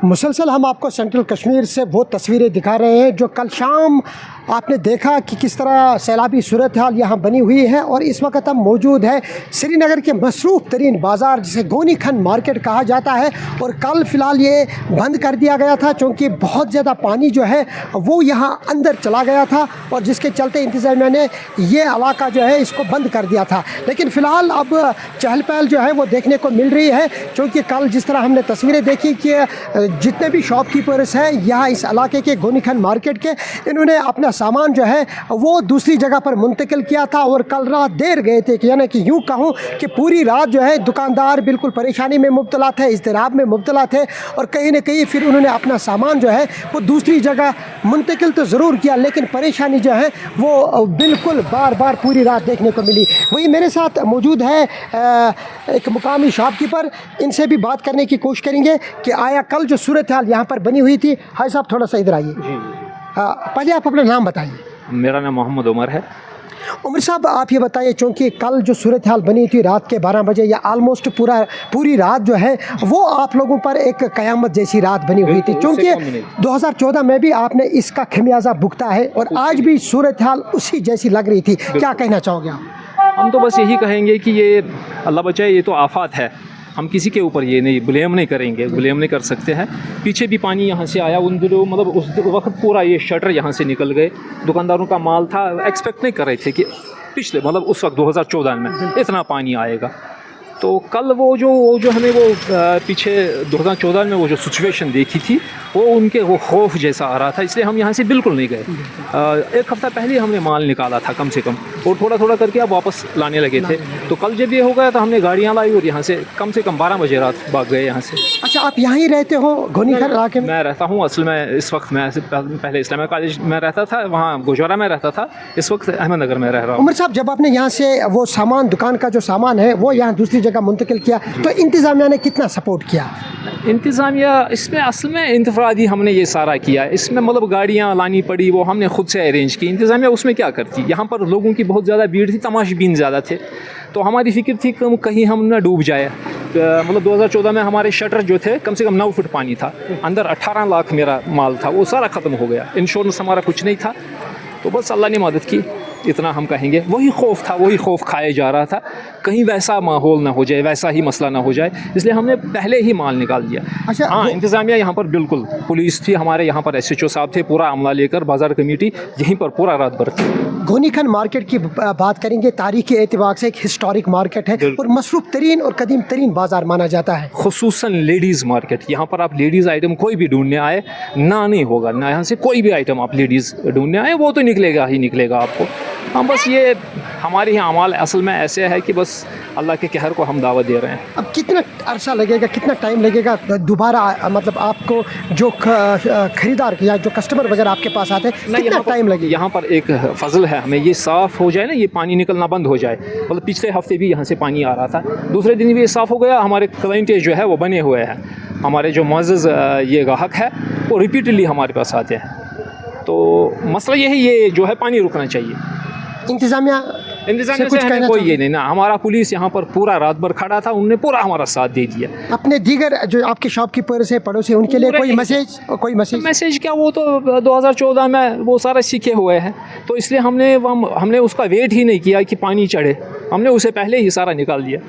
मुसलसल हम आपको सेंट्रल कश्मीर से वो तस्वीरें दिखा रहे हैं जो कल शाम आपने देखा कि किस तरह सैलाबी सूरत हाल यहाँ बनी हुई है। और इस वक्त हम मौजूद है श्रीनगर के मसरूफ़ तरीन बाज़ार जिसे गोनी खन मार्केट कहा जाता है। और कल फ़िलहाल ये बंद कर दिया गया था चूँकि बहुत ज़्यादा पानी जो है वो यहाँ अंदर चला गया था और जिसके चलते इंतज़ामिया ने ये इलाका जो है इसको बंद कर दिया था। लेकिन फ़िलहाल अब चहल पहल जो है वो देखने को मिल रही है क्योंकि कल जिस तरह हमने तस्वीरें देखी कि जितने भी शॉपकीपर्स हैं यहाँ इस इलाके के गोनी खन मार्केट के, इन्होंने अपना सामान जो है वो दूसरी जगह पर मुंतकिल किया था और कल रात देर गए थे कि यानी कि यूँ कहूँ कि पूरी रात जो है दुकानदार बिल्कुल परेशानी में मुब्तला थे, इज़्तिराब में मुब्तला थे और कहीं न कहीं फिर उन्होंने अपना सामान जो है वो दूसरी जगह मुंतकिल तो ज़रूर किया लेकिन परेशानी जो है वो बिल्कुल बार बार पूरी रात देखने को मिली। वही मेरे साथ मौजूद है एक मुकामी शॉपकीपर, इनसे भी बात करने की कोशिश करेंगे कि आया कल जो सूरत हाल यहाँ पर बनी हुई थी। हाय साहब थोड़ा सा इधर आइए। पहले आप अपना नाम बताइए। मेरा नाम मोहम्मद उमर है। उमर साहब आप ये बताइए चूँकि कल जो सूरत हाल बनी थी रात के 12 बजे या आलमोस्ट पूरी रात जो है वो आप लोगों पर एक क़यामत जैसी रात बनी हुई थी क्योंकि 2014 में भी आपने इसका खमियाजा भुगता है और आज भी सूरत हाल उसी जैसी लग रही थी। क्या कहना चाहोगे आप? हम तो बस यही कहेंगे कि ये अल्लाह बचाए, ये तो आफत है। हम किसी के ऊपर ये नहीं ब्लेम नहीं करेंगे, ब्लेम नहीं कर सकते हैं। पीछे भी पानी यहाँ से आया उन दिनों, मतलब उस वक्त पूरा ये शटर यहाँ से निकल गए। दुकानदारों का माल था, एक्सपेक्ट नहीं कर रहे थे कि पिछले मतलब उस वक्त 2014 में इतना पानी आएगा। तो कल वो जो हमें वो पीछे 2014 में वो जो सिचुएशन देखी थी वो खौफ जैसा आ रहा था, इसलिए हम यहाँ से बिल्कुल नहीं गए। एक हफ़्ता पहले हमने माल निकाला था कम से कम और थोड़ा थोड़ा करके अब वापस लाने लगे थे। तो कल जब ये हो गया तो हमने गाड़ियाँ लाई और यहाँ से कम 12 बजे रात भाग गए यहाँ से। अच्छा, आप यहाँ ही रहते हो गोनी खन इलाके में? मैं रहता हूँ असल में इस वक्त, मैं पहले इस्लामिया कॉलेज में रहता था, वहाँ गुजरा में रहता था, इस वक्त अहमदनगर में रह रहा हूँ। उमर साहब, जब आपने यहाँ से वो सामान दुकान का जो सामान है वो यहाँ दूसरी जगह मुंतकिल किया तो इंतज़ामिया ने कितना सपोर्ट किया? इंतज़ामिया इसमें असल में इंतफरादी हमने ये सारा किया, इसमें मतलब गाड़ियाँ लानी पड़ी, वो हमने ख़ुद से अरेंज की। इंतज़ामिया उसमें क्या करती, यहाँ पर लोगों की बहुत ज़्यादा भीड़ थी, तमाशबीन ज़्यादा थे, तो हमारी फ़िक्र थी कि कहीं हम ना डूब जाए। मतलब 2014 में हमारे शटर जो थे कम से कम 9 फुट पानी था, अंदर 18 लाख मेरा माल था, वो सारा ख़त्म हो गया। इंश्योरेंस हमारा कुछ नहीं था, तो बस अल्लाह ने मदद की, इतना हम कहेंगे। वही खौफ था, वही खौफ खाया जा रहा था कहीं वैसा माहौल ना हो जाए, वैसा ही मसला ना हो जाए, इसलिए हमने पहले ही माल निकाल दिया। अच्छा, हाँ, इंतज़ामिया यहाँ पर बिल्कुल, पुलिस थी हमारे यहाँ पर, SHO साहब थे, पूरा अमला लेकर बाज़ार कमेटी यहीं पर पूरा रात भर थी। गोनी खन मार्केट की बात करेंगे, तारीख़ी एतबार से एक हिस्टोरिक मार्केट है और मसरूफ़ तरीन और कदीम तरीन बाज़ार माना जाता है, खुसूसन लेडीज़ मार्केट। यहाँ पर आप लेडीज़ आइटम कोई भी ढूंढने आए ना नहीं होगा, ना यहाँ से कोई भी आइटम आप लेडीज़ ढूंढने आए वो तो निकलेगा ही निकलेगा आपको। हम बस ये हमारे यहाँ अमाल असल में ऐसे है कि बस अल्लाह के कहर को हम दावत दे रहे हैं। अब कितना अरसा लगेगा, कितना टाइम लगेगा दोबारा, मतलब आपको जो ख़रीदार या जो कस्टमर वगैरह आपके पास आते हैं कितना टाइम लगेगा? यहाँ पर एक फजल है, हमें ये साफ़ हो जाए ना, ये पानी निकलना बंद हो जाए। मतलब पिछले हफ्ते भी यहाँ से पानी आ रहा था, दूसरे दिन भी ये साफ़ हो गया। हमारे क्लाइंट जो है वो बने हुए हैं, हमारे जो मुअज़्ज़ज़ ये ग्राहक है वो रिपीटली हमारे पास आते हैं। तो मसला ये है, ये जो है पानी रुकना चाहिए। इंतज़ामिया से कुछ कहना कोई ये नहीं ना, हमारा पुलिस यहाँ पर पूरा रात भर खड़ा था, उनने पूरा हमारा साथ दे दिया। अपने दीगर जो आपके शॉपकीपर से पड़ोसी उनके लिए कोई मैसेज क्या, वो तो 2014 में वो सारा सीखे हुए हैं, तो इसलिए हमने उसका वेट ही नहीं किया कि पानी चढ़े, हमने उसे पहले ही सारा निकाल दिया।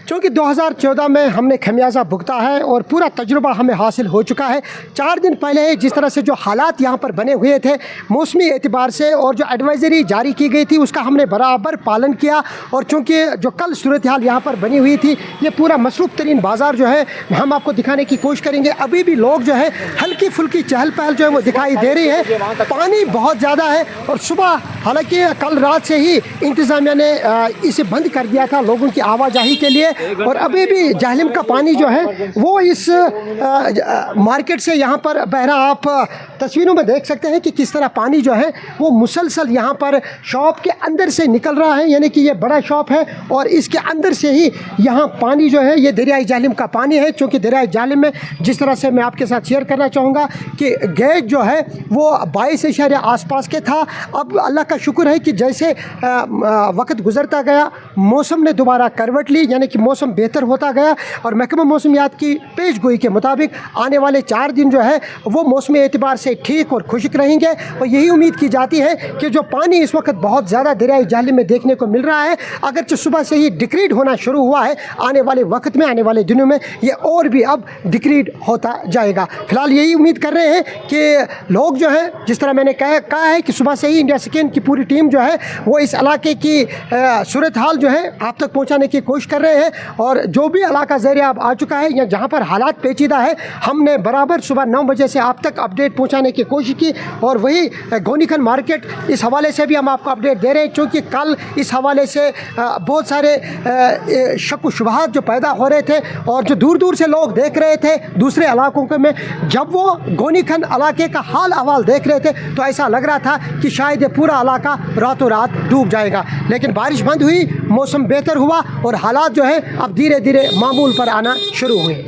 क्योंकि 2014 में हमने खमियाजा भुगता है और पूरा तजुर्बा हमें हासिल हो चुका है। 4 दिन पहले जिस तरह से जो हालात यहाँ पर बने हुए थे मौसमी एतबार से और जो एडवाइज़री जारी की गई थी उसका हमने बराबर पालन किया। और चूँकि जो कल सूरत हाल यहाँ पर बनी हुई थी, ये पूरा मसरूफ़ तरीन बाज़ार जो है हम आपको दिखाने की कोशिश करेंगे। अभी भी लोग जो है हल्की फुल्की चहल पहल जो है वो दिखाई दे रही है, पानी बहुत ज़्यादा है। और सुबह हालांकि कल रात से ही इंतज़ामिया ने इसे बंद कर दिया था लोगों की आवाजाही के लिए, और अभी भी जहलम का पानी जो है वो इस मार्केट से यहाँ पर बह रहा। आप तस्वीरों में देख सकते हैं कि किस तरह पानी जो है वो मुसलसल यहाँ पर शॉप के अंदर से निकल रहा है, यानी कि ये बड़ा शॉप है और इसके अंदर से ही यहाँ पानी जो है ये दरियाई जालिम का पानी है। क्योंकि दरियाई जालिम में जिस तरह से मैं आपके साथ शेयर करना चाहूँगा कि गेज जो है वो 22 इशारे आसपास के था। अब अल्लाह का शुक्र है कि जैसे वक्त गुजरता गया मौसम ने दोबारा करवट ली, यानी कि मौसम बेहतर होता गया और महकमा मौसमियात की पेश गोई के मुताबिक आने वाले 4 दिन जो है वो मौसमी एतबार से ठीक और खुश्क रहेंगे और यही उम्मीद की जाती है कि जो पानी इस वक्त बहुत ज़्यादा दरियाई जाहली में देखने को मिल रहा है, अगरचे सुबह से ही डिक्रीड होना शुरू हुआ है, आने वाले वक्त में, आने वाले दिनों में ये और भी अब डिक्रीड होता जाएगा। फ़िलहाल यही उम्मीद कर रहे हैं कि लोग जो हैं, जिस तरह मैंने कहा है कि सुबह से ही इंडिया स्कैन की पूरी टीम जो है वो इस इलाके की सूरत हाल जो है आप तक पहुंचाने की कोशिश कर रहे हैं और जो भी इलाका ज़ेर-ए-आब आ चुका है या जहां पर हालात पेचीदा है, हमने बराबर सुबह 9 बजे से आप तक अपडेट पहुंचाने की कोशिश की और वही गोनीखन मार्केट इस हवाले से भी हम आपको अपडेट दे रहे हैं, क्योंकि कल इस हवाले से बहुत सारे शक व शुबहात जो पैदा हो रहे थे और जो दूर दूर से लोग देख रहे थे दूसरे इलाकों में, जब वो गोनीखन इलाके का हाल अहवाल देख रहे थे तो ऐसा लग रहा था कि शायद ये पूरा इलाका रातों रात डूब जाएगा। लेकिन बारिश बंद हुई, मौसम बेहतर हुआ और हालात जो है अब धीरे धीरे मामूल पर आना शुरू हुए।